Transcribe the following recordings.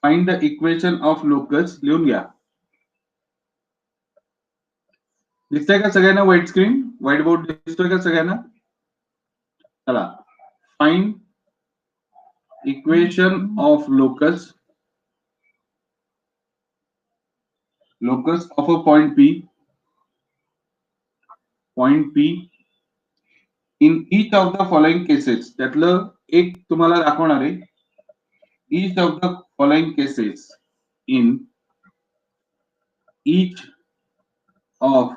Find the equation of locus लिहून घ्या. दिसतंय का सगळ्यांना व्हाईट स्क्रीन, व्हाईट बोर्ड दिसतोय का सगळ्यांना? चला, find equation of locus of a point P in each of the following cases. त्यातलं एक तुम्हाला दाखवणार आहे. Each of the following cases in each of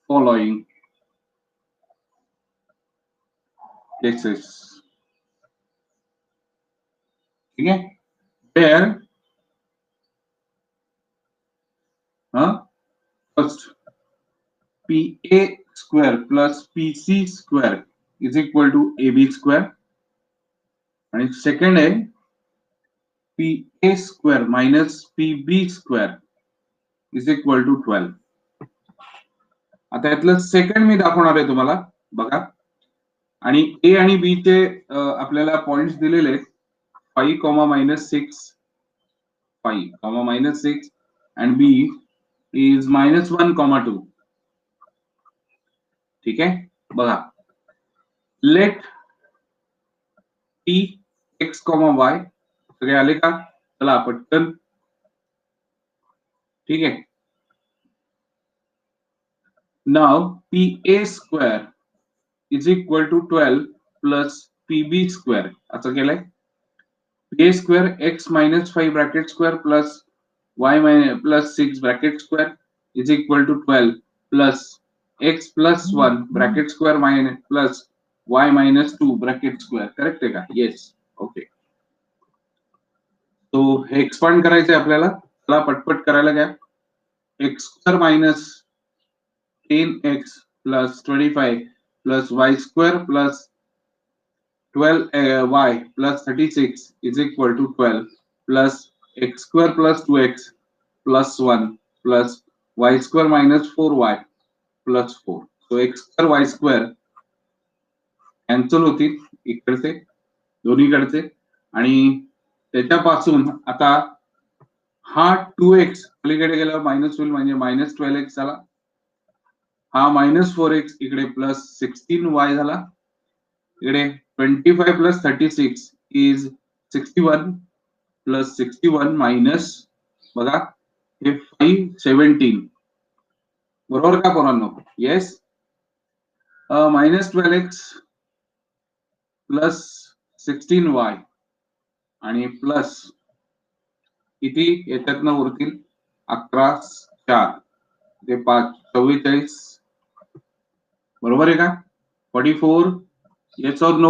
following cases. ठीक है, where first PA square plus PC square is equal to AB square and second है PA square minus PB square is equal to 12. आता यातलं second मी दाखवणार आहे तुम्हाला, बघा. आणि ए आणि बी चे आपल्याला पॉइंट्स दिलेले आहेत 5, -6 and B is -1, 2. ठीक आहे, बघा. लेट P x, y सगळे आले का? चला पटकन. ठीक आहे. Now PA square is equal to 12 plus PB square. असं केलंय. A square x minus 5 bracket square plus y plus 6 bracket square is equal to 12 plus x plus 1 bracket square minus plus y minus 2 bracket square. Correct आहे का? Yes. Okay. तो हे expand करायचंय आपल्याला. चला पटपट करायला घ्या. x square minus 10x plus 25 plus y square plus 12y plus 36 is equal to 12 plus x square plus 2x plus 1 plus y square minus 4y plus 4. So x square y square cancel होतील इकडचे दोन्हीकडचे. आणि त्याच्यापासून आता हा 2x पलीकडे गेला minus होईल, म्हणजे -12x झाला. हा -4x इकडे +16y झाला. इकडे 25 plus 36 is 61 plus 61 minus बघा हे 517. बरोबर का पोरांनो? येस. -12x plus 16y आणि प्लस किती याच्यात ना उरतील 11, 4 ते 5, 44. बरोबर आहे का? 44. yes or no?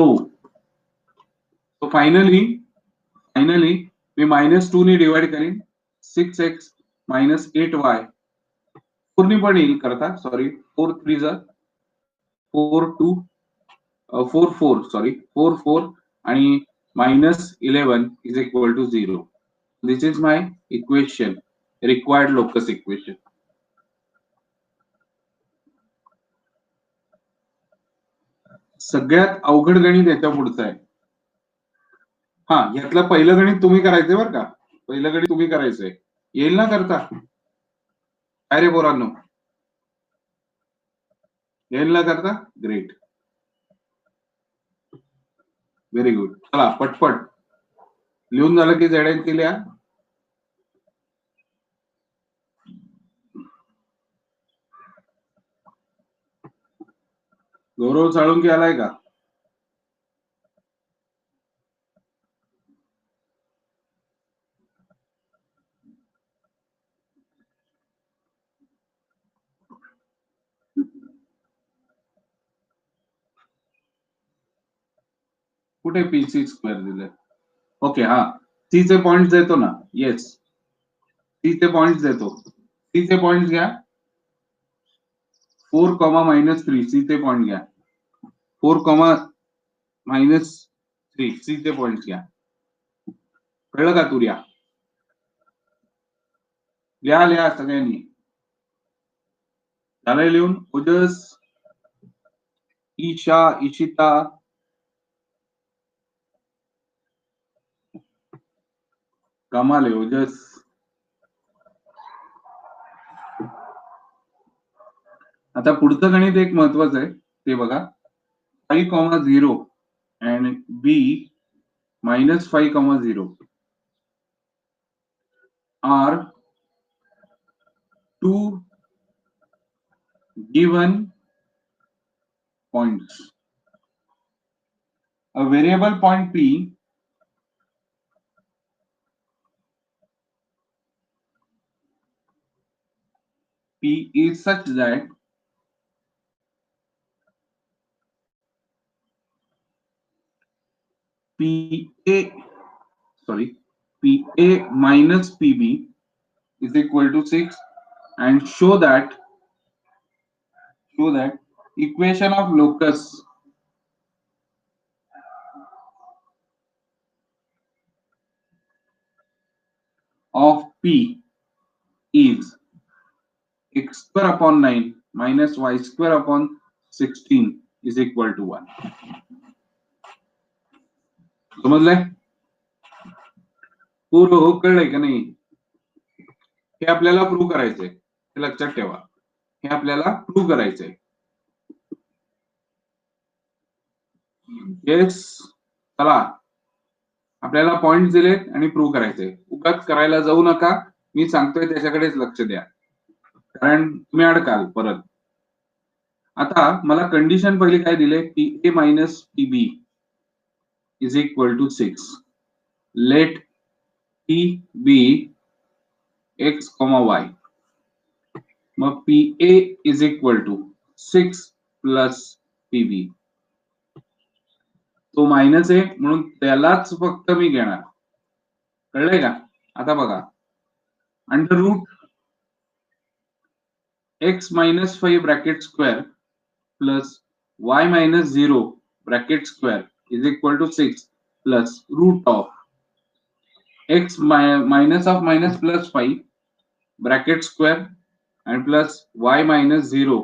So finally मी -2 ने डिवाइड करेन. 6x minus 8y पूर्ण पण येईल करता. सॉरी 4 3 4 2 4 4 सॉरी 4 4 आणि -11 is equal to 0. This is my equation, required locus equation. सगळ्यात अवघड गणित याच्या पुढचं आहे. हा, यातलं पहिलं गणित तुम्ही करायचंय बरं का. पहिलं गणित तुम्ही करायचंय. येईल ना करता? काय रे पोरांनो? येईल ना करता? Great, very good. चला पटपट लिहून झालं की झेड केल्या. गौरव साळुंके आलाय का? कुठे पीसी स्क्वेअर दिले? ओके, हा सी चे पॉइंट्स देतो ना. येस, सी चे पॉइंट्स देतो. सी चे पॉइंट्स घ्या. 4, -3 सी चे पॉइंट घ्या. 4, -3 सी चे पॉइंट्स घ्या. कळलं का तुर्या? लिहा सगळ्यांनी. झालंय लिहून? ओजस, ईशा, इशिता, कमाल आहे ओजस. आता पुढचं गणित एक महत्वाचं आहे ते बघा. 5,0 and b minus 5,0 are two given points. A variable point p is such that PA minus PB is equal to 6, and show that equation of locus of P is x square upon 9 minus y square upon 16 is equal to 1. समजलंय? पूर्ण कळलंय का नाही? हे आपल्याला prove करायचंय, हे लक्षात ठेवा. हे आपल्याला प्रूव्ह करायचंय. येस, चला आपल्याला पॉइंट दिलेत आणि प्रूव्ह करायचंय. उगाच करायला जाऊ नका, मी सांगतोय त्याच्याकडेच लक्ष द्या, कारण तुम्ही अडकाल परत. आता मला कंडिशन पहिली काय दिले, PA minus PB is equal to 6. Let P B x, y. मग PA is equal to 6 plus PB. तो मायनस आहे म्हणून त्यालाच फक्त मी घेणार. कळलंय का? आता बघा, under root x minus 5 bracket square plus y minus 0 bracket square is equal to 6 plus root of x minus of minus plus 5 bracket square and plus y minus 0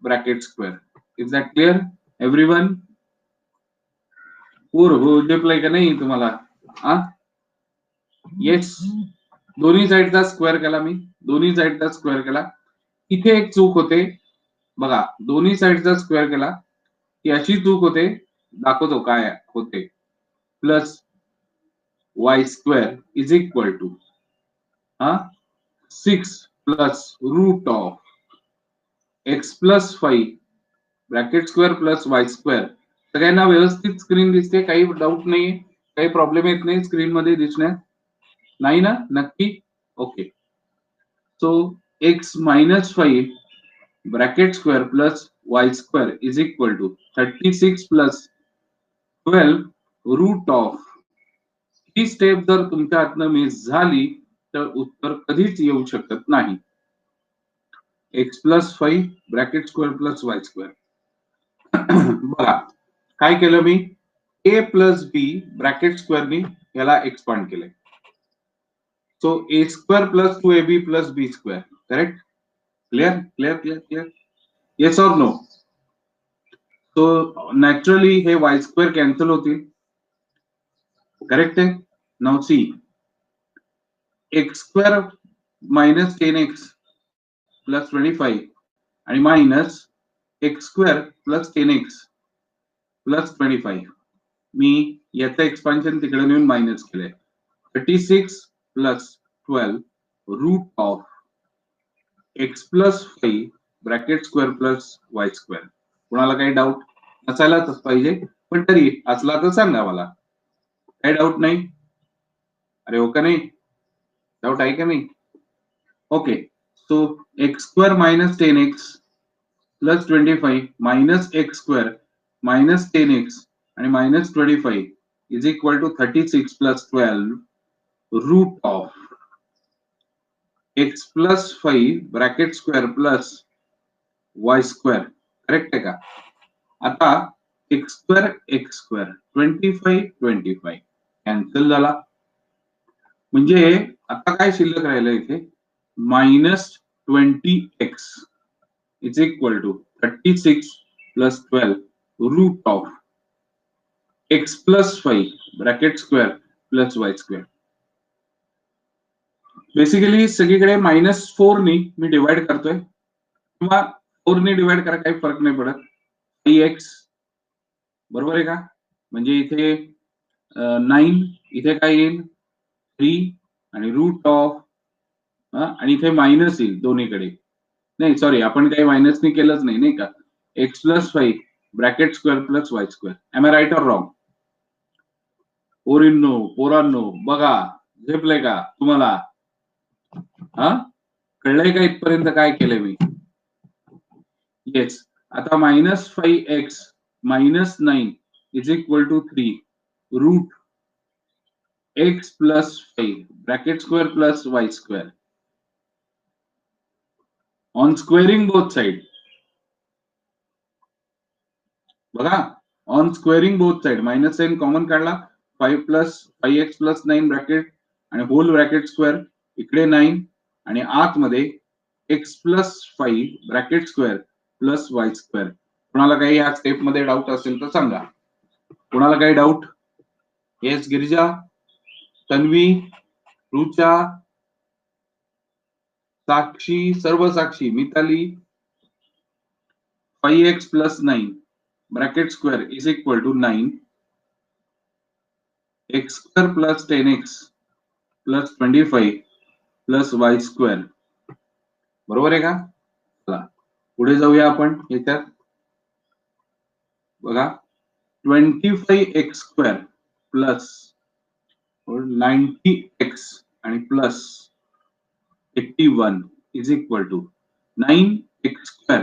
bracket square. Is that clear everyone? हो डिप्लाय का नाही तुम्हाला? Yes, दोन्ही साइडचा square केला मी, दोन्ही साइडचा square केला. इथे एक चूक होते बघा, दोन्ही साइडचा स्क्वेअर केला की अशी चूक होते, दाखवतो काय होते. Plus y square is equal to 6 plus root of x plus 5 bracket square plus y square. सगळ्यांना व्यवस्थित स्क्रीन दिसते? काही डाऊट नाही, काही प्रॉब्लेम येत नाही स्क्रीन मध्ये दिसण्यात? नाही ना? नक्की? Okay. So x minus 5 bracket square plus y square is equal to 36 plus 12 root of. ही स्टेप जर तुमच्या हातनं मिस झाली तर उत्तर कधीच येऊ शकत नाही. x plus 5 bracket square plus y square. बघा काय केलं मी, a प्लस बी ब्रॅकेट स्क्वेअरनी याला एक्सपांड केलंय. So a square plus 2ab plus b square. Correct? Clear clear clear clear? Yes or no? So naturally हे y स्क्वेअर कॅन्सल होतील. Correct आहे? Now see, x square minus 10x plus 25 आणि minus x square plus 10x plus 25. मी याचं expansion तिकडे नेऊन minus केलंय. 36 plus 12 root of x plus 5 bracket square plus y square. कोणाला काही डाऊट नसायलाच पाहिजे, पण तरी असला तर सांगा मला. काही डाऊट नाही? अरे हो का नाही? डाऊट आहे का नाही? Okay. So x square minus 10x plus 25 minus x square minus 10x आणि minus 25 is equal to 36 plus 12 root of x plus 5 bracket square plus y square. Correct आहे का? आता x स्क्वेअर 25 कॅन्सल झाला. म्हणजे आता काय शिल्लक राहिलं इथे, minus 20x is equal to 36 plus 12 root of x plus 5 bracket square plus y square. Basically सगळीकडे -4 नी मी डिवाइड करतोय किंवा 4 नी डिवाइड करा, काही फरक नाही पडत. 5x बरोबर आहे का? म्हणजे इथे 9, इथे काय येईल 3 आणि रूट ऑफ आणि इथे मायनस येईल दोन्हीकडे. नाही सॉरी, आपण काही मायनसनी केलंच नाही, नाही का? x + 5 bracket square plus y square. Am I right or wrong? पोरांनो बघा, झेपलंय का तुम्हाला? हा, कळलंय का इथपर्यंत काय केलंय मी? येस. आता -5x - 9 = 3 root x + 5 bracket square plus y square on squaring both side. बघा, on squaring both side minus sign common काढला, 5 + 5x + 9 ब्रॅकेट आणि होल ब्रॅकेट स्क्वेअर, इकडे 9 आणि आतमध्ये x + 5 bracket square plus y square. कोणाला काही या स्टेप मध्ये डाऊट असेल तर सांगा. कोणाला काही डाऊट? येस गिरिजा, तन्वी, रुचा, साक्षी, सर्व Sakshi, Mitali. 5x + 9 bracket square = 9 x² + 10x + 25 + y square. बरोबर आहे का? चला पुढे जाऊया आपण याच्यात. बघा, 25x² + 90x आणि plus 81 = 9x²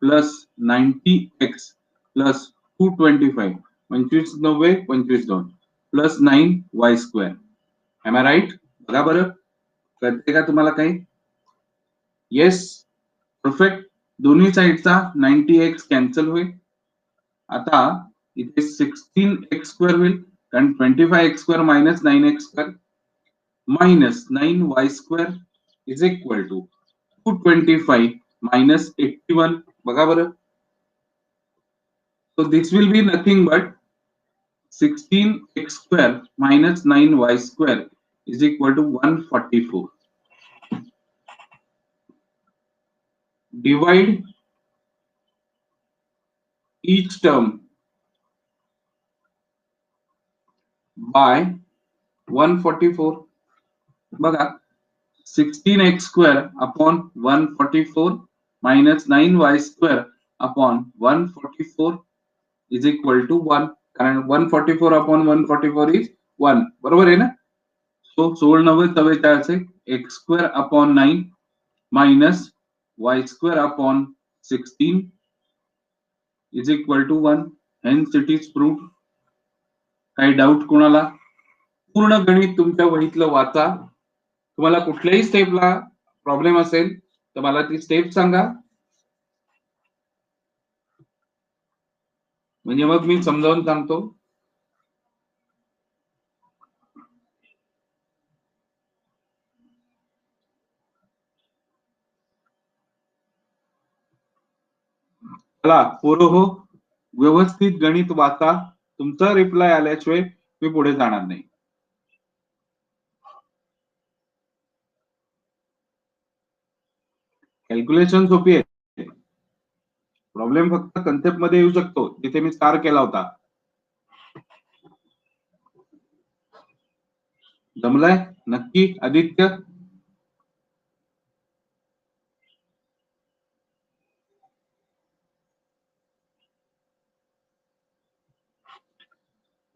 + 90x + 225 25 9 25 2 + 9y square. Am I right? बघा बरं, कळते का तुम्हाला काही? Yes, perfect. दोन्ही साइडचा 90x कॅन्सल होईल. आता इथे 16x² होईल, कारण 25x² - 9x² - 9y² = 225 - 81. बघा बरं. So this will be nothing but 16x² - 9y² = 144. Divide each term by 144. बघा, 16x² upon 144 minus 9y² upon 144 = 1. कारण 144 upon 144 is 1. बरोबर आहे ना? So 16 9 44 x² upon 9 minus y² upon 16 = 1. Hence it is proved. काही doubt कोणाला? पूर्ण गणित तुमच्या वहीतलं वाचा. तुम्हाला कुठल्याही स्टेपला प्रॉब्लेम असेल तर मला ती स्टेप सांगा, म्हणजे मग मी समजावून सांगतो. चला पोरं हो, व्यवस्थित गणित वाचा. तुमचा रिप्लाय आल्याशिवाय मी पुढे जाणार नाही. कॅल्क्युलेशन सोपी आहे. प्रॉब्लेम फक्त कन्सेप्ट मध्ये येऊ शकतो, जिथे मी स्टार केला होता. जमलाय नक्की आदित्य?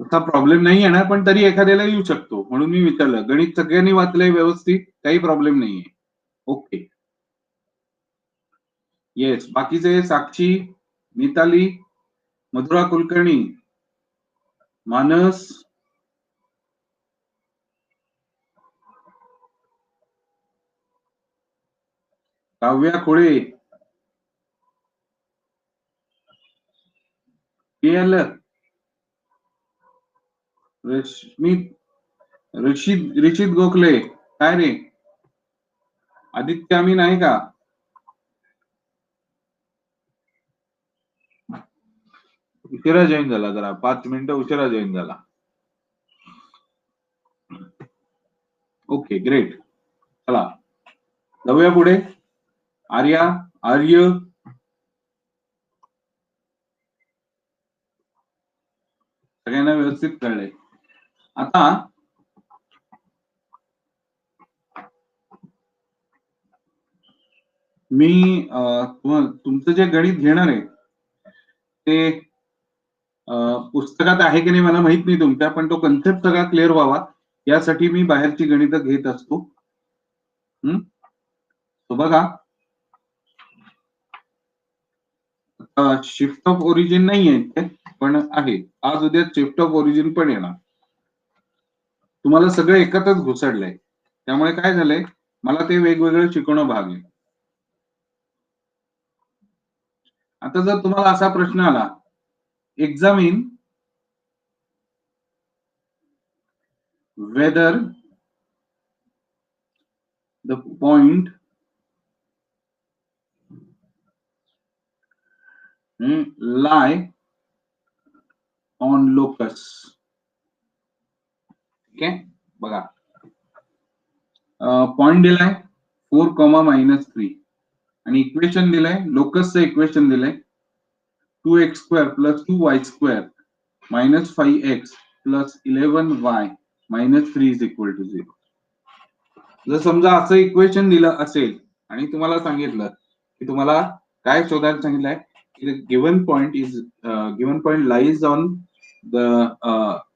तसा प्रॉब्लेम नाही येणार, पण तरी एखाद्याला येऊ शकतो, म्हणून मी विचारलं. गणित सगळ्यांनी वाचलंय व्यवस्थित, काही प्रॉब्लेम नाहीये. Okay, yes. बाकीचे साक्षी, मिताली, मधुरा कुलकर्णी, मानस, काव्या खोळे, केएल, रश्मित, ऋषित गोखले. काय रे आदित्य अमीन आहे का? उशिरा जॉईन झाला, जरा 5 मिनिटं उशिरा जॉईन झाला. Okay great. चला जाऊया पुढे. आर्य सगळ्यांना व्यवस्थित कळलंय. आता मी तुमचं जे गणित घेणार आहे ते पुस्तकात आहे की नाही मला माहित नाही तुमच्या, पण तो कन्सेप्ट सगळा क्लिअर व्हावा यासाठी मी बाहेरची गणितं घेत असतो. तो बघा, शिफ्ट ऑफ ओरिजिन नाही आहे ते, पण आहे. आज उद्या शिफ्ट ऑफ ओरिजिन पण येणार. तुम्हाला सगळं एकत्रच घुसडलंय, त्यामुळे काय झालंय, मला ते वेगवेगळं शिकवणं भाग आहे. आता जर तुम्हाला असा प्रश्न आला, examine whether the point lie on locus. ठीक आहे, बघा पॉइंट दिलाय 4,-3 आणि इक्वेशन दिलंय, लोकसचं इक्वेशन दिलंय 2x² + 2y² - 5x + 11y - 3 = 0. जर समजा असं इक्वेशन दिलं असेल आणि तुम्हाला सांगितलं की तुम्हाला काय शोधायला सांगितलंय, given point lies on the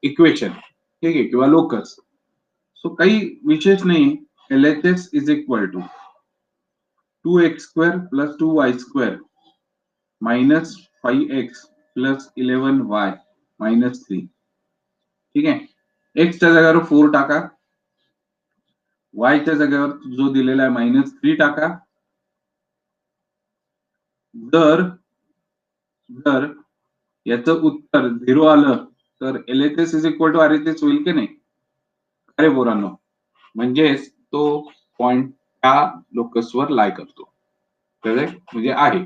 equation, ठीक आहे, किंवा लोकस. सो काही विशेष नाही. LHS = 2x² + 2y² - 5x + 11y - 3. ठीक आहे, x च्या जागेवर 4 टाका, y च्या जागेवर जो दिलेला आहे -3 टाका. जर याचं उत्तर 0 आलं तर LHS = RHS होईल की नाही? अरे पोरांनो, म्हणजेच तो पॉइंट त्या लोकसवर लाय करतो, करेक्ट, म्हणजे आहे.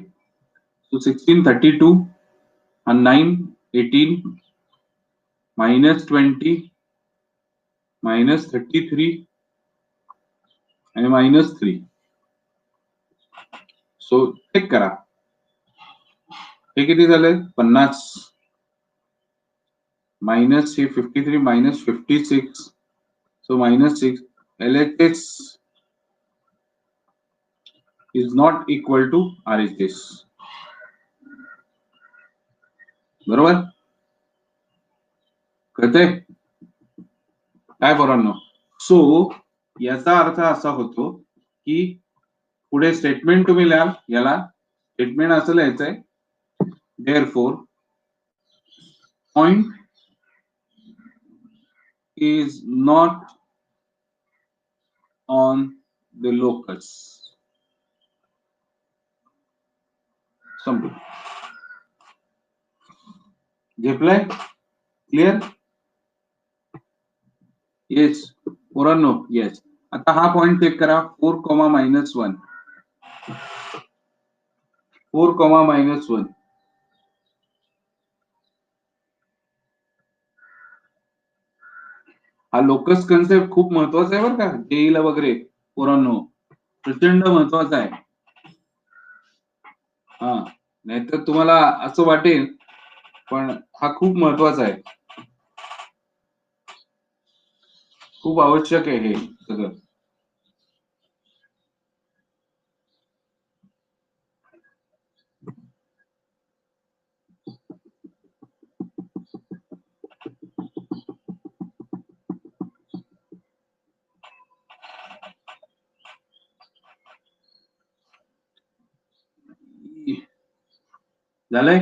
सो 16, 32 आणि 9, 18 -20 -33 आणि -3. सो चेक करा, हे किती झाले? 50 मायनस हे 53 - 56. So -6. LHS is not equal to RHS. बरोबर कळतंय काय पोरांनो? सो याचा अर्थ असा होतो की पुढे स्टेटमेंट तुम्ही लिहाल, याला स्टेटमेंट असं लिहायचंय, therefore point is not on the locus. संपलं. झेपलंय? क्लिअर? येस पोरांनो, येस. आता हा पॉइंट चेक करा, 4, -1. 4, -1. हा लोकस कन्सेप्ट खूप महत्वाचा आहे बरं का, जेईला वगैरे पोरांनो, प्रचंड महत्वाचा आहे. हा, नाहीतर तुम्हाला असं वाटेल, पण हा खूप महत्वाचा आहे, खूप आवश्यक आहे हे सगळं. झालंय?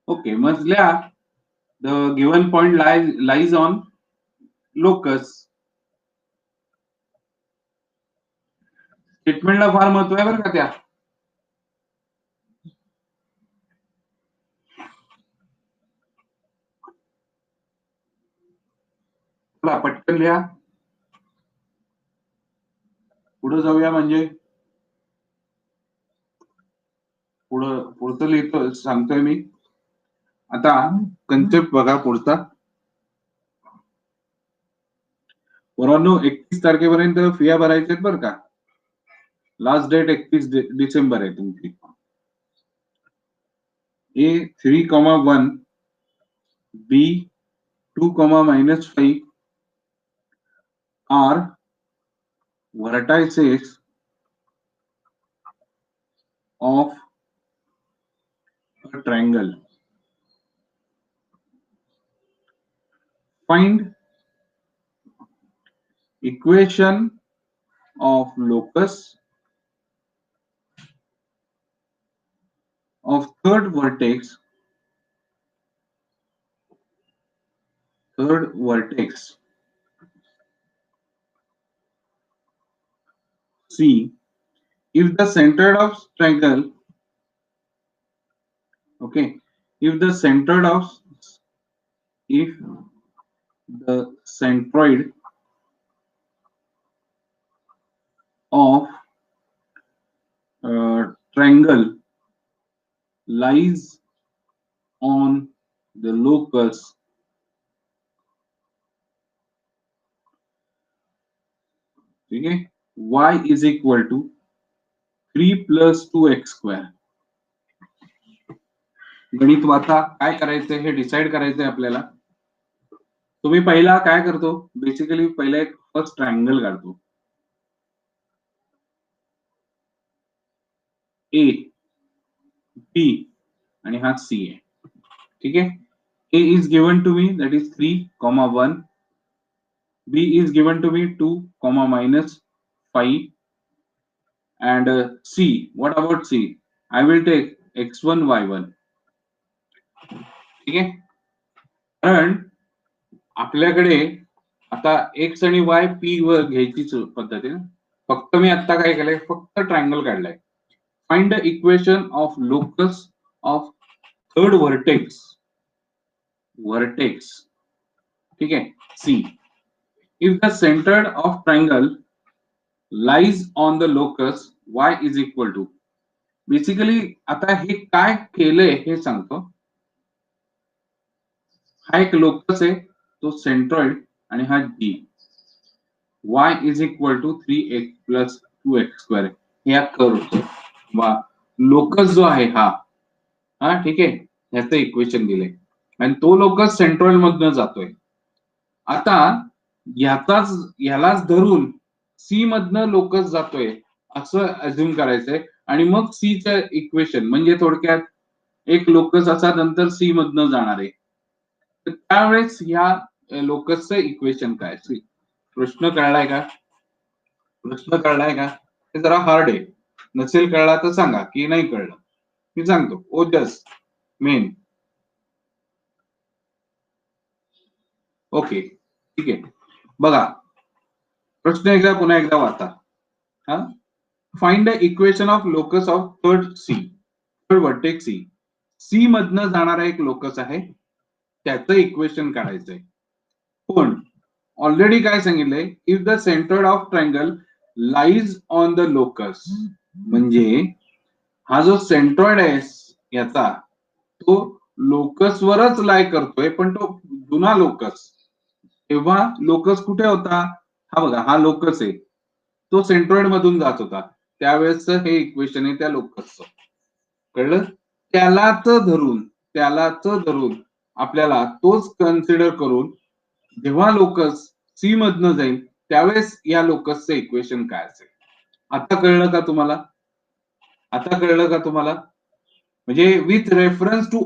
ओके, मग लिहा, the given point lies on locus. स्टेटमेंटला फार महत्व आहे बरं का त्या. पटकन लिहा, पुढे जाऊया. म्हणजे पुढचं लिहितो, सांगतोय मी. आता कन्सेप्ट बघा पुढचा. पोरांनो 31 तारखेपर्यंत फिया भरायच्या आहेत बरं का. लास्ट डेट 31 डिसेंबर आहे तुमची. A 3,1, B 2, -5 are vertices of a triangle. Find equation of locus of third vertex C if the center of triangle, okay, if the centroid of triangle lies on the locus ठीक है y is equal to 3 plus 2x square. गणित वाचा काय करायचं हे decide करायचंय आपल्याला. तुम्ही पहिला काय करतो बेसिकली पहिला एक फर्स्ट ट्रायंगल काढतो ए बी आणि हा सी आहे ठीक आहे. A is given to me that is 3, 1. B is given to me 2, -5. And C, what about C? I will take x1, y1. ठीक आहे. कारण आपल्याकडे आता x आणि y p वर घ्यायचीच पद्धत आहे. फक्त मी आता काय केलंय फक्त ट्रायंगल काढलाय. Find the equation of locus of third vertex ठीक है C if the center of triangle lies on the locus y is equal to basically आता हे काय केलंय हे सांगतो. हा एक लोकस आहे तो सेंट्रॉइड आणि हा G y is equal to 3x plus 2x square या कर्व लोकस जो आहे हा ठीक आहे ह्याचं इक्वेशन दिलंय आणि तो लोकस सेंट्रॉइड मधनं जातोय. आता ह्यालाच धरून सी मधनं लोकस जातोय असं अज्युम करायचंय आणि मग सी चं इक्वेशन म्हणजे थोडक्यात एक लोकस असा नंतर सी मधनं जाणार आहे तर त्यावेळेस ह्या लोकसचं इक्वेशन काय. प्रश्न कळलाय का हे जरा हार्ड आहे नसेल कळला तर सांगा की नाही कळलं मी सांगतो. ओजस मेन ओके ठीक आहे. बघा प्रश्न पुन्हा एकदा वाचा. Find the equation of locus of third vertex C मधनं जाणारा एक लोकस आहे त्याचं इक्वेशन काढायचंय. पण ऑलरेडी काय सांगितलंय if the centre of triangle lies on the locus म्हणजे हा जो सेंट्रॉइड आहे याचा तो लोकस वरच लाय करतोय पण तो जुना लोकस तेव्हा लोकस कुठे होता हा बघा हा लोकस आहे तो सेंट्रॉइड मधून जात होता त्यावेळेस हे इक्वेशन आहे त्या लोकसचं कळलं. त्यालाच धरून आपल्याला तोच कन्सिडर करून जेव्हा लोकस सी मधनं जाईल त्यावेळेस या लोकसचं इक्वेशन काय असेल. आता कळलं का तुम्हाला म्हणजे with reference to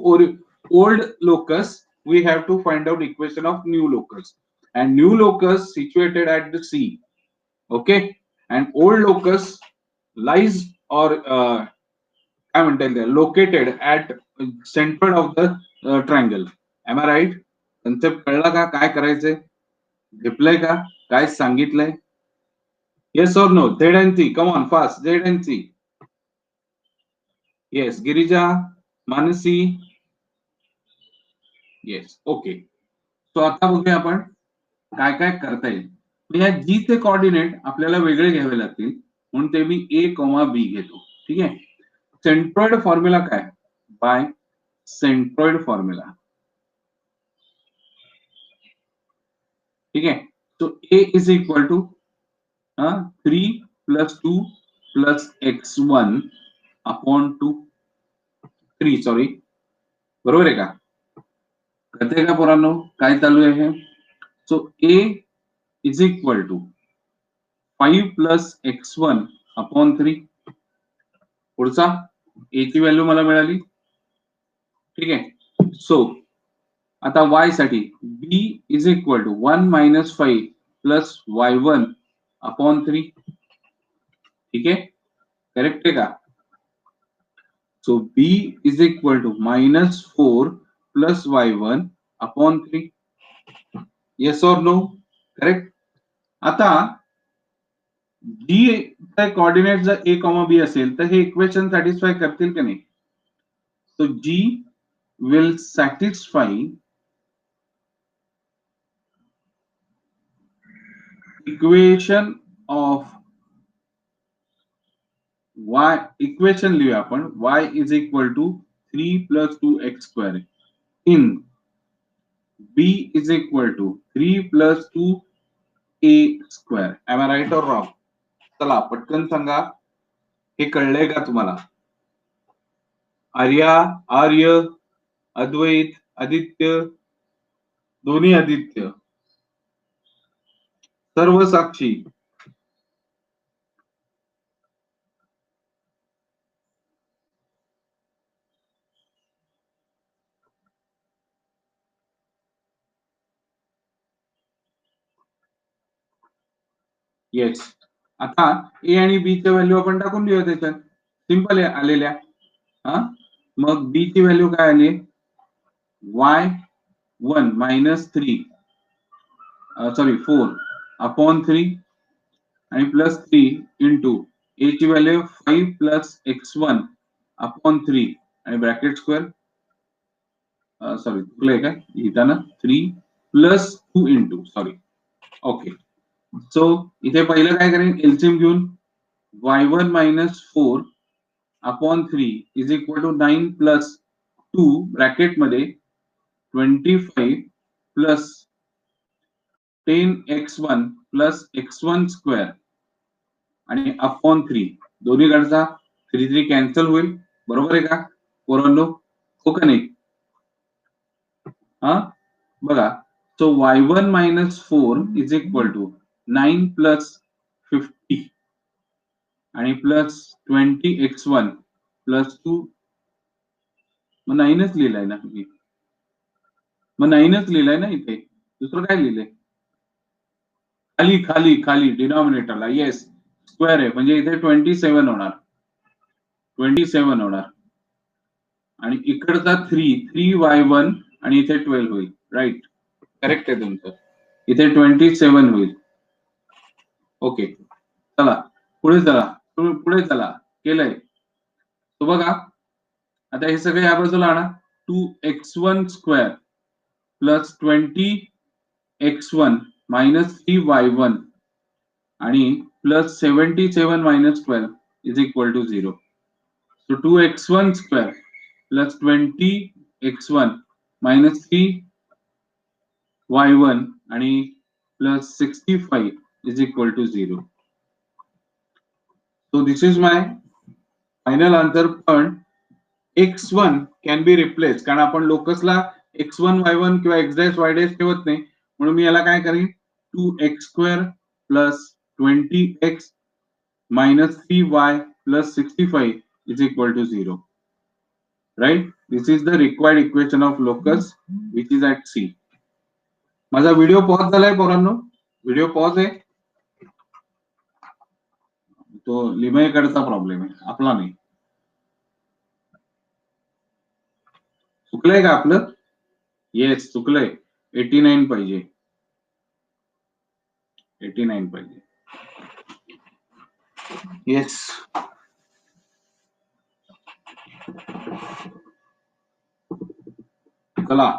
old locus we have to find out equation of new locus and new locus situated at the C, okay, and old locus lies or काय म्हणता येईल located at center of the triangle. am I right? Concept कळला का काय करायचंय घेतलंय का काय सांगितलंय. yes or no Z and C come on fast Z and C yes Girija Mansi yes okay. So आता बघूया आपण काय काय करता येईल. या जी चे कोऑर्डिनेट आपल्याला वेगळे घ्यावे लागतील म्हणून ते मी A, B घेतो ठीक आहे. सेंट्रॉइड फॉर्म्युला काय बाय सेंट्रॉइड फॉर्म्युला ठीक आहे. So a is equal to 3 plus 2 plus x1 upon 2 3 sorry बरोबर आहे का? कळतंय का पोरांनो काय चालू आहे हे? So a is equal to 5 plus x1 upon 3. पुढचा a ची व्हॅल्यू मला मिळाली. ठीक आहे. सो आता y साठी b is equal to 1 minus 5 plus y1 upon 3. ठीक आहे, करेक्ट आहे का? So b is equal to minus 4 plus y1 upon 3. Yes or no? Correct. आता g चा कोऑर्डिनेट जर a, b असेल तर हे इक्वेशन सॅटिस्फाय करतील की नाही? So g will satisfy equation of y. Equation लिहूया आपण y is equal to 3 plus 2x square in b is equal to 3 plus 2a square. Am I right or wrong? चला पटकन सांगा, हे कळलंय का तुम्हाला? आर्य, अद्वैत, आदित्य, दोन्ही आदित्य, सर्व साक्षी. येस. आता ए आणि बी ची व्हॅल्यू आपण टाकून देऊया त्याच्यात. सिंपल आहे आलेल्या. मग बी ची व्हॅल्यू काय आली? y1 minus 3 सॉरी 4 अपॉन 3 आणि प्लस 3 इंटू ए ची व्हॅल्यू 5 प्लस x1 अपॉन 3 आणि ब्रॅकेट स्क्वेअर सॉरी चुकलंय काय लिहिताना 3 plus 2 into sorry. Okay. So इथे पहिलं काय करेन, एलसीएम घेऊन y1 minus 4 upon 3 is equal to 9 plus 2 bracket मध्ये 25 plus 10x1 plus x1 square आणि अपॉन 3 दोन्ही कडचा 3 कॅन्सल होईल. बरोबर आहे का पोरांनो? हो का नाही? बघा. So y1 minus 4 is equal to 9 plus 50 आणि प्लस 20x1 प्लस 2. मग 9च लिहिलाय ना मी, मग 9च लिहिलाय ना इथे, दुसरं काय लिहिलंय? खाली खाली खाली डिनॉमिनेटरला. येस, स्क्वेअर आहे म्हणजे इथे 27 होणार, 27 होणार आणि इकडचा 3y1 आणि इथे 12 होईल. राईट, करेक्ट आहे तुमचं. इथे 27 होईल. ओके, चला पुढे चला, पुढे चला. केलंय तो बघा. आता हे सगळं या बाजूला आणा. 2x1 square plus 20x1 minus 3y1 आणि plus 77 minus 12 is equal to 0. So 2x1 square plus 20x1 minus 3y1 आणि plus 65 is equal to 0. So this is my final answer. पण x1 can be replaced कारण आपण लोकसला x1 y1 किंवा x dash y dash ठेवत नाही, म्हणून मी याला काय करेन 2x square plus 20x minus 3y plus 65 is equal to 0. Right? This is the required equation of locus which is at C. माझा व्हिडिओ पॉज झालाय पोरांनो? व्हिडिओ पॉज आहे? तो लिमयकडचा प्रॉब्लेम आहे, आपला नाही. चुकलंय का आपलं? येस, चुकलंय. 89 पाहिजे, 89 पाहिजे. येस. चला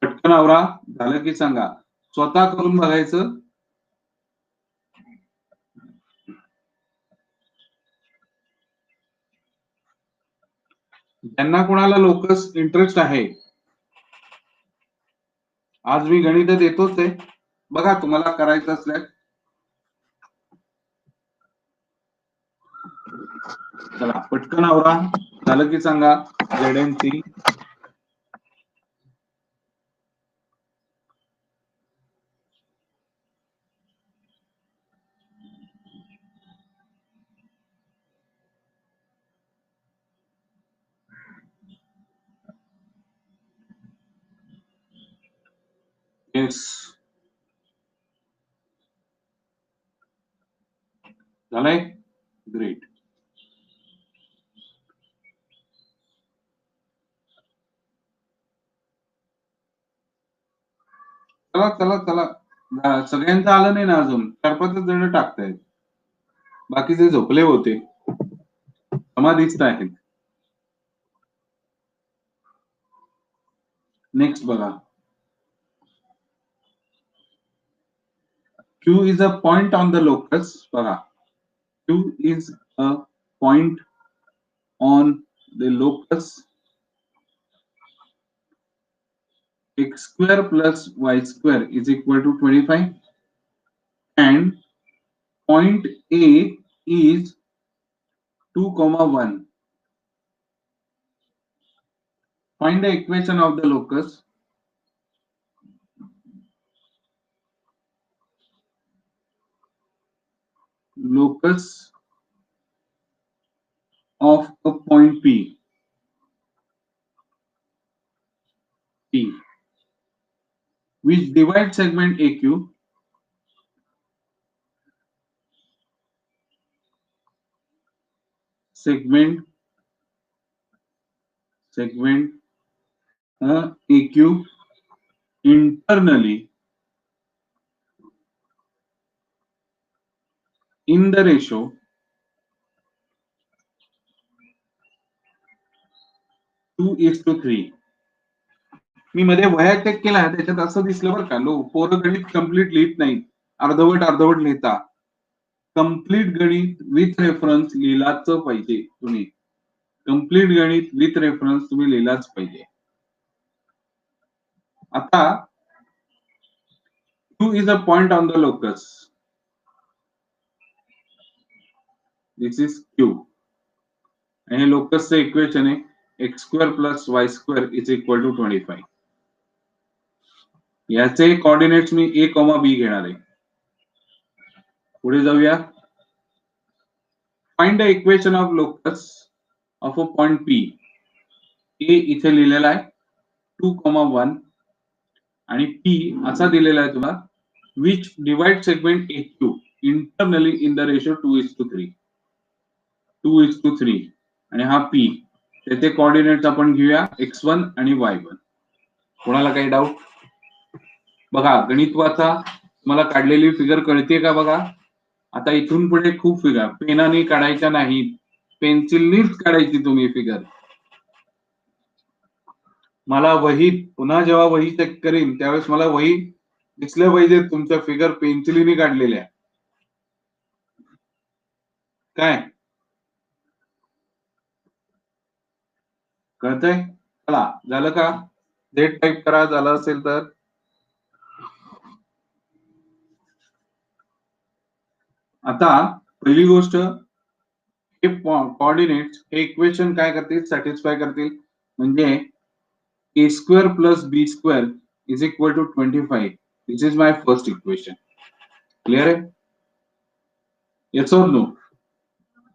पटकन आवरा. झालं की सांगा, स्वतः करून बघायचं. ज्यांना कोणाला लोकस इंटरेस्ट आहे, आज मी गणित देतोच आहे, बघा तुम्हाला करायचं असल्यास चला पटकन आवरा. झालं की सांगा. ZNC येस झालंय. ग्रेट. चला चला चला. सगळ्यांचं आलं नाही ना अजून. 4-5 जण टाकतायत. बाकीचे झोपले होते. समाधीस्थ आहेत. नेक्स्ट बघा. Q is a point on the locus. बघा. Q is a point on the locus x square plus y square is equal to 25 and point A is 2,1. Find the equation of the locus. Locus of a point P. P which divides segment AQ segment AQ internally in the ratio 2:3. मी मध्ये वह्या check केला त्याच्यात असं दिसलं बरं का. पोरं गणित कम्प्लीट लिहित नाहीत. अर्धवट लिहिता. कम्प्लीट गणित विथ रेफरन्स लिहिलाच पाहिजे तुम्ही. कम्प्लीट गणित विथ रेफरन्स तुम्ही लिहिलाच पाहिजे. आता Q is a point on the locus. This is Q. आणि लोकसचं इक्वेशन आहे x square plus y square is equal to 25. याचे कोऑर्डिनेट्स मी A, B घेणार आहे. पुढे जाऊया. Find the equation of locus of a point P. A इथे लिहिलेला आहे 2,1 आणि P असा दिलेला आहे तुला which divide segment AQ internally in the ratio 2:3. 2:3 आणि हा P. त्याचे कोऑर्डिनेट्स आपण घेऊया x1 आणि y1. कोणाला काही डाऊट? बघा गणित वाचा. मला काढलेली फिगर कळते का बघा. आता इथून पुढे खूप फिगर पेनाने काढायच्या नाही, पेन्सिलनीच काढायची तुम्ही फिगर. मला वही पुन्हा जेव्हा वही चेक करीन त्यावेळेस मला वही दिसल्या पाहिजे तुमच्या फिगर पेन्सिलीने काढलेल्या. काय कळतंय? चला झालं का? डेट टाईप करा झालं असेल तर. आता पहिली गोष्ट हे कोऑर्डिनेट्स हे इक्वेशन काय करतील? सॅटिस्फाय करतील. म्हणजे a square plus b square is equal to 25. This is my first equation. Clear आहे? Yes or no?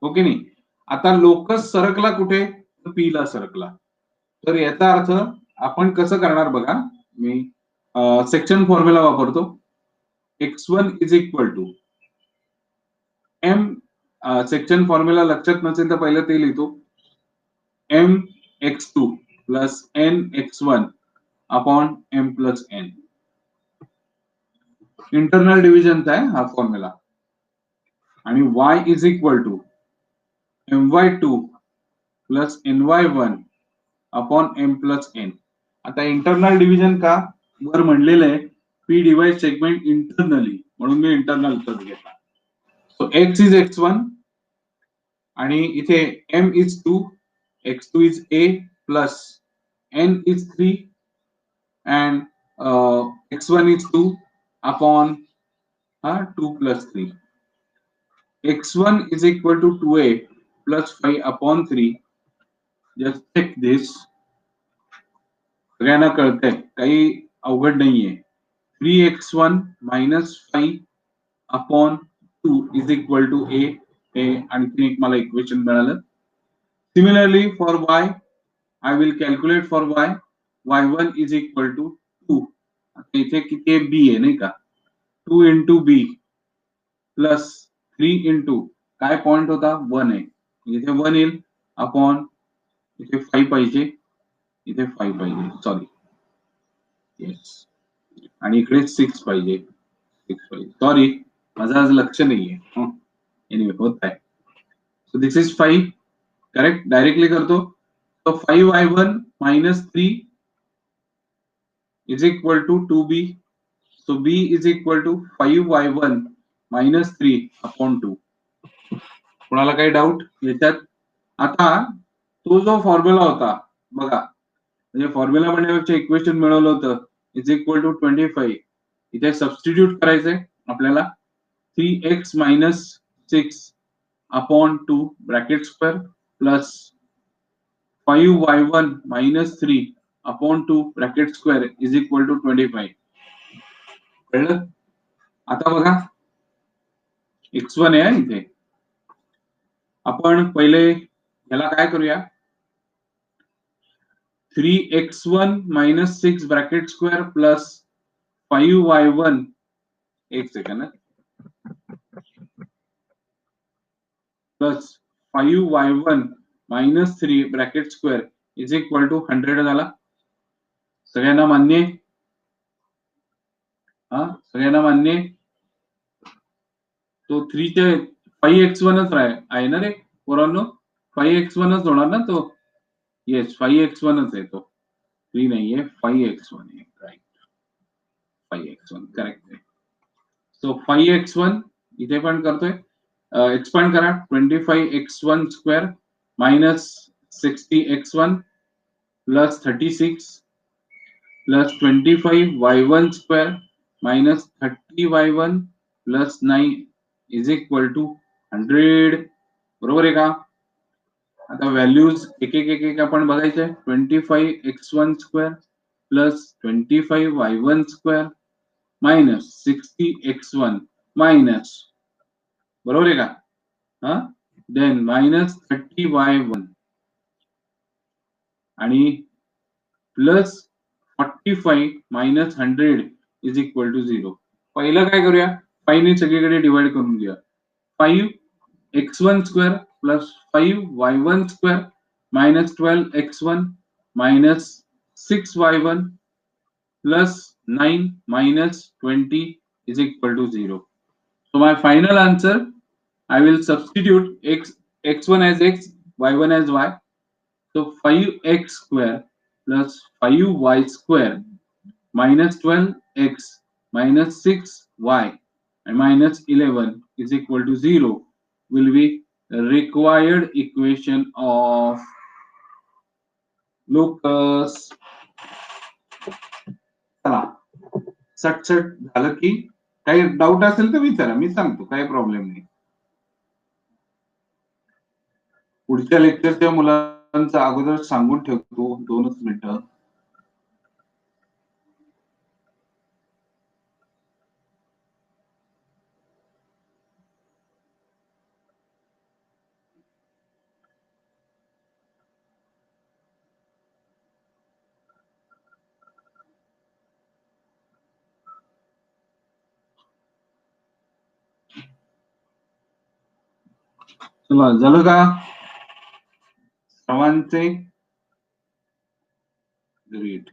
ओके नाही. आता लोकस सरकला कुठे? P ला सरकला. तर याचा अर्थ आपण कसं करणार बघा. मी सेक्शन फॉर्म्युला वापरतो. x1 is equal to m. Section formula लक्षात नसेल तर पहिलं ते लिहितो. m x2 plus n x1 upon m plus n. Internal डिव्हिजनचा आहे हा फॉर्म्युला. आणि y is equal to my2 plus ny1 upon m plus n. आता इंटरनल डिव्हिजन का वर म्हणलेलं आहे p डिवाइड सेगमेंट इंटरनली म्हणून मी इंटरनल तर घेतला. सो x इज x1 आणि इथे m is 2, x2 is a plus n is 3 and x1 is 2 upon 2 plus 3. x1 is equal to 2a plus 5 upon 3. Just check this. सगळ्यांना कळतंय, काही अवघड नाहीये. 3x1 minus 5 upon 2 is equal to a. हे आणखीन एक मला इक्वेशन मिळालं. Similarly for y, I will calculate for y. y1 is equal to 2. आता इथे किती आहे? b आहे नाही का? 2 into b प्लस 3 into काय पॉइंट होता? 1 आहे, इथे 1 येईल अपॉन इथे 5 पाहिजे, इथे 5 पाहिजे, सॉरी येस, आणि इकडे 6 पाहिजे, 6 पाहिजे, सॉरी माझं आज लक्ष नाहीये. एनिवे होत आहे. So this is 5, correct. Directly करतो. So 5y1 minus 3 is equal to 2b. So b is equal to 5y1 minus 3 upon 2. कोणाला काही डाऊट याच्यात? आता तो जो फॉर्म्युला होता बघा, म्हणजे फॉर्म्युला म्हणण्यापेक्षा इक्वेशन मिळवलं होतं इज इक्वल टू 25. इथे सबस्टिट्यूट करायचंय आपल्याला. 3x minus 6 upon 2 bracket square plus 5y1 minus 3 upon 2 bracket square is equal to 25. कळलं? आता बघा x1 आहे इथे. आपण पहिले याला काय करूया? 3x1 minus 6 bracket square plus 5y1, एक second, plus 5y1 minus 3 bracket square is equal to 100 झाला. सगळ्यांना मान्य? सगळ्यांना मान्य? तो 3 चे 5x1च आहे ना रे पोरांनो? 5x1च होणार ना तो? येस, 5x1च आहे तो, 3 नाहीये, 5x1 आहे, राईट. 5x1 करेक्ट आहे. सो 5x1 इथे पण करतोय, एक्सपांड करा. 25x1 square minus 60x1 plus 36 plus 25y1 square minus 30y1 plus 9 is equal to 100. बरोबर आहे का? आता व्हॅल्यूज एक एक आपण बघायचे. 25x1 square plus 25y1 square minus 60x1 minus, बरोबर आहे का? देन मायनस 30y1 आणि plus 45 minus 100 is equal to 0. पहिलं काय करूया? 5 ने सगळीकडे डिवाइड करून घेऊया. 5x1 square plus 5y1 square minus 12x1 minus 6y1 plus 9 minus 20 is equal to 0. So my final answer, I will substitute x1 as x, y1 as y. So 5x square plus 5y square minus 12x minus 6y and minus 11 is equal to 0 will be the required equation of locus. चला, सटसट झालं की? काही doubt असेल तर विचारा, मी सांगतो, काही problem नाही. पुढच्या लेक्चरच्या मुलांचा अगोदर सांगून ठेवतो, 2च मिनिटं. चला, झालं का सर्वांचे? ग्रेट.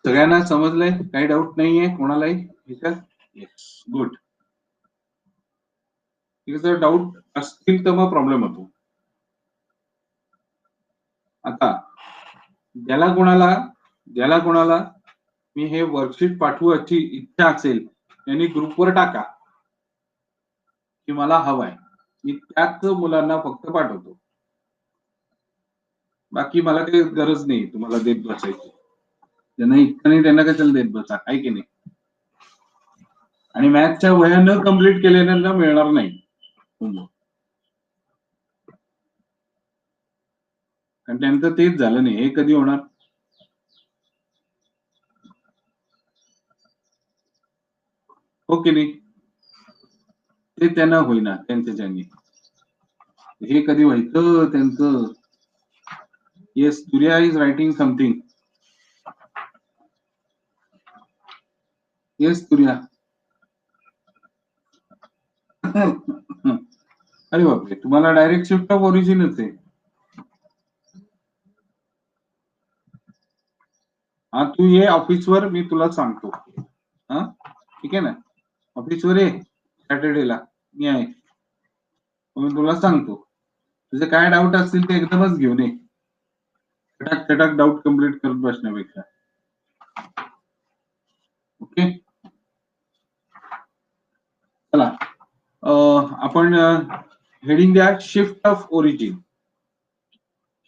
सगळ्यांना समजलंय? काही डाऊट नाहीये कोणालाही? Yes, good. जर डाऊट असतील तर मग प्रॉब्लेम होतो. आता ज्याला कोणाला मी हे वर्कशीट पाठवायची इच्छा असेल त्यांनी ग्रुपवर टाका की मला हवाय. मी त्याच मुलांना फक्त पाठवतो, बाकी मला काही गरज नाही तुम्हाला देत बसायची. ज्यांना इतकं नाही त्यांना कशाला देत बसा, आहे की नाही? आणि मॅथच्या वह्या न कम्प्लीट केलेल्यांना मिळणार नाही होमवर्क, कारण त्यांचं तेच झालं नाही. हे कधी होणार? हो की नाही? ते त्यांना होईना त्यांच्या ज्यांनी. हे कधी व्हायचं त्यांचं? Yes, Surya is writing something. Yes Surya. अरे बापरे, तुम्हाला डायरेक्ट शिफ्ट ऑफ ओरिजिनच आहे. हा, तू ये ऑफिसवर, मी तुला सांगतो. हा, ठीक आहे ना? ऑफिसवर ये सॅटर्डेला, मी आहे. मी तुला सांगतो, तुझे काय डाऊट असतील ते एकदमच घेऊन ये. खटाक खटाक डाऊट कम्प्लीट करत बसण्यापेक्षा. ओके, चला. आपण हेडिंग द्या shift of origin.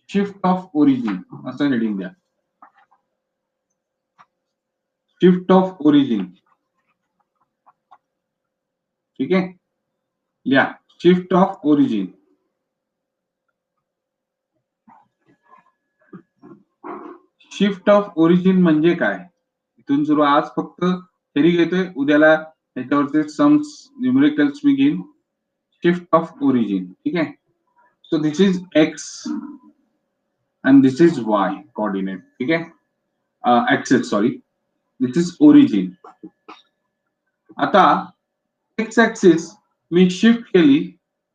Shift of origin असं हेडिंग द्या. Shift of origin. ठीक आहे, लिहा shift of origin. Shift of origin म्हणजे काय? इथून सुरू. आज फक्त थेरी घेतोय, उद्याला त्याच्यावरचे सम्स न्यूमेरिकल्स मी घेईन. शिफ्ट ऑफ ओरिजिन, ठीक आहे. So this is X and this is y coordinate, ठीक आहे, axes, sorry, this is origin. आता एक्स ऍक्सिस मी शिफ्ट केली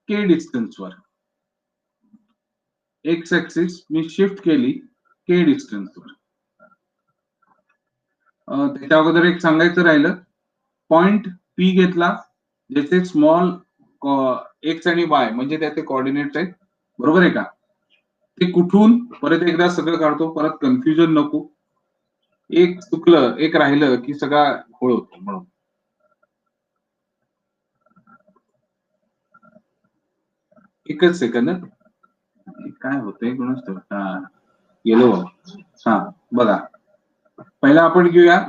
के डिस्टन्सवर. एक्स ऍक्सिस मी शिफ्ट केली के डिस्टन्सवर. त्याच्या अगोदर एक सांगायचं राहिलं, पॉइंट पी घेतला, ज्याचे स्मॉल एक्स आणि वाय म्हणजे त्याचे कोऑर्डिनेट्स आहेत, बरोबर आहे का? ते कुठून, परत एकदा सगळं काढतो, परत कन्फ्युजन नको. एक चुकलं, एक राहिलं की सगळा घोळ होतो. म्हणून एकच सेकंद, काय होतंय कोणाच ठाऊक. हा, गेलो. हा, बघा, पहिला आपण घेऊया.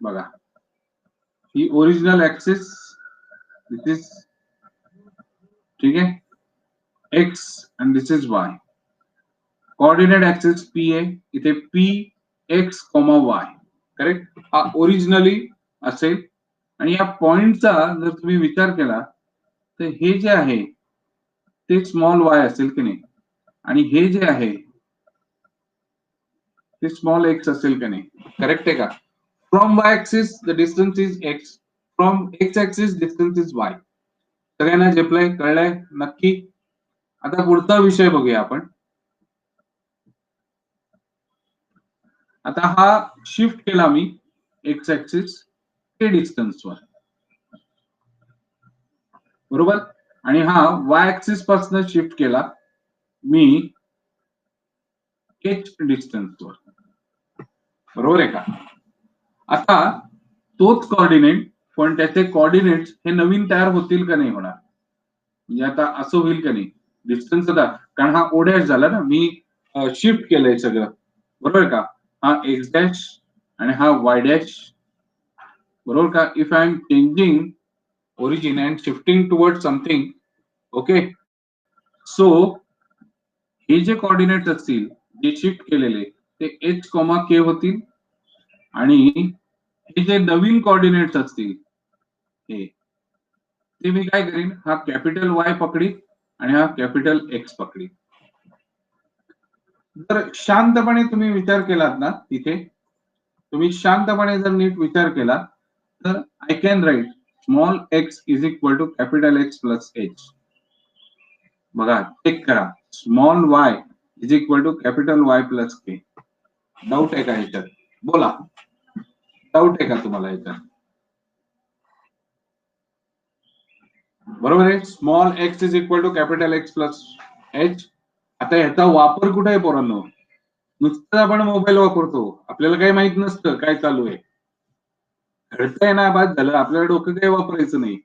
बघा, ही ओरिजिनल ऍक्सिस, दिस इज, ठीक आहे, एक्स आणि this is Y. Coordinate axis P आहे, इथे P X comma Y, correct. हा ओरिजिनली असेल. आणि या पॉइंटचा जर तुम्ही विचार केला तर हे जे आहे ते स्मॉल वाय असेल की नाही, आणि हे जे आहे ते स्मॉल एक्स असेल की नाही, करेक्ट आहे का? From Y axis the distance is x, from x axis distance is why. सगळ्यांना झेपलंय, कळलंय नक्की? आता पुढचा विषय बघूया आपण. आता हा शिफ्ट केला मी एक्स ऍक्सिस के डिस्टन्सवर, बरोबर. आणि हा वाय ऍक्सिस पासून शिफ्ट केला मी एच डिस्टन्सवर, बरोबर आहे का? आता तोच कोऑर्डिनेट, पण त्याचे कोऑर्डिनेट्स हे नवीन तयार होतील का नाही होणार? म्हणजे आता असं होईल का नाही, डिस्टन्स आता, कारण हा ओ डॅश झाला ना, मी शिफ्ट केलंय सगळं, बरोबर का? हा एक्स डॅश आणि हा वाय डॅश, बरोबर का? If I am changing origin and shifting toward something, okay, so हे जे कोऑर्डिनेट असतील जे शिफ्ट केलेले ते एच कॉमा के होतील, आणि हे जे नवीन कोऑर्डिनेट्स असतील हे, ते मी काय करीन, हा कॅपिटल वाय पकडी आणि हा कॅपिटल एक्स पकडी. जर शांतपणे तुम्ही विचार केलात ना, तिथे तुम्ही शांतपणे जर नीट विचार केला तर I can write small X is equal to capital X plus H. बघा, चेक करा, small Y is equal to capital Y plus K. Doubt आहे का ह्याच्यात? बोला, डाऊट आहे का तुम्हाला ह्याच्यात? बरोबर आहे, small X is equal to capital X plus H. आता ह्याचा वापर कुठे आहे पोरांनो? नुसतं आपण मोबाईल वापरतो, आपल्याला काही माहित नसतं काय चालू आहे. घडतंय ना, बाद झालं, आपल्याला डोकं काही वापरायचं नाही.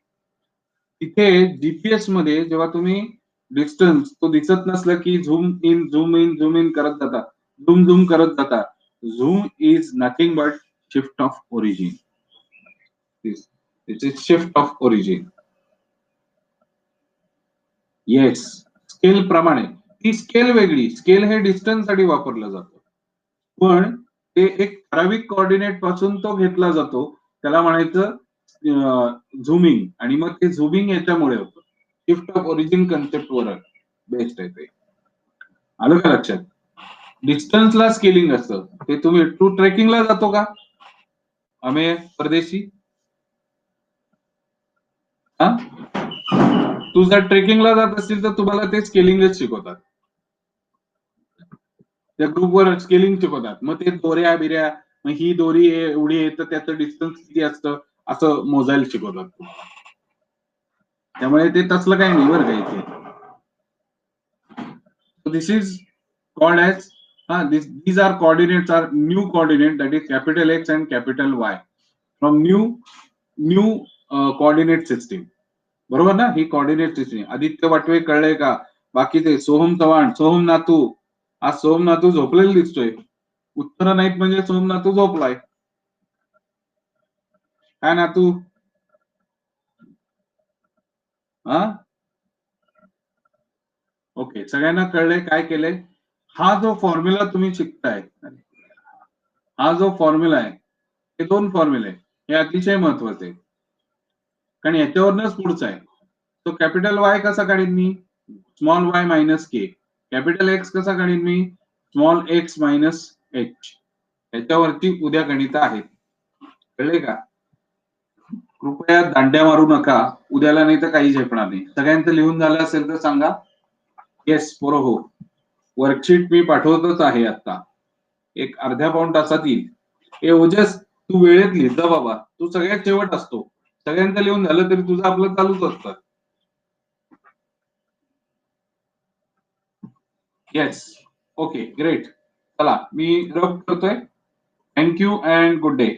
तिथे जीपीएस मध्ये जेव्हा तुम्ही डिस्टन्स तो दिसत नसलं की zoom in zoom in zoom in करत जाता, झूम झूम करत जाता. Zoom is nothing but shift of origin. It is shift of origin. Yes, scale प्रमाणे. ती स्केल वेगळी. स्केल हे डिस्टन्स साठी वापरलं जातं, पण ते एक ठराविक कोऑर्डिनेट पासून तो घेतला जातो, त्याला म्हणायचं झूमिंग. आणि मग ते झूमिंग याच्यामुळे होतं, shift of origin concept were based आहे ते. आलं का लक्षात? डिस्टन्सला स्केलिंग असतं. ते तुम्ही तू ट्रेकिंगला जातो का आम्ही परदेशी? हा, तू जर ट्रेकिंगला जात असतील तर तुम्हाला ते स्केलिंगच शिकवतात. त्या ग्रुपवर स्केलिंग शिकवतात. मग ते दोऱ्या बिऱ्या, मग ही दोरी एवढी आहे तर त्याचं डिस्टन्स किती असतं असं मोजायला शिकवतात तुम्हाला. त्यामुळे ते तसलं काही नाही बरं का इथे. This is called as these are coordinates are new coordinate, that is capital X and capital Y from new coordinate system. बरोबर ना? ही कोऑर्डिनेट सिस्टीम. आदित्य वाटवे कळलंय का? बाकीचे सोहम चव्हाण, सोहम नातू. आज सोहम नातू झोपलेला दिसतोय. उत्तर नाहीत म्हणजे सोहम नातू झोपलाय. काय नातू? हा, ओके, सगळ्यांना कळलंय काय केलंय? हा जो फॉर्म्युला तुम्ही शिकताय, हा जो फॉर्म्युला आहे, हे दोन फॉर्म्युले हे अतिशय महत्वाचे आहे, कारण याच्यावरनच पुढचं आहे. तो कॅपिटल वाय कसा काढीन मी? Small Y minus K. Capital X कसा काढीन मी? Small X minus H. याच्यावरती उद्या गणित आहेत. कळले का? कृपया दांड्या मारू नका उद्याला, नाही तर काही झेपणार नाही. सगळ्यांचं लिहून झालं असेल तर सांगा. येस पोरं हो. वर्कशीट मी पाठवतच आहे आता, एक अर्ध्या पाऊण तासात येईल. ए ओजस, तू वेळेत लिह जा बाबा, तू सगळ्यात शेवट असतो. सगळ्यांचं लिहून झालं तरी तुझं आपलं चालूच असतं. Yes, okay, great. चला मी रब करतोय. Thank you and good day.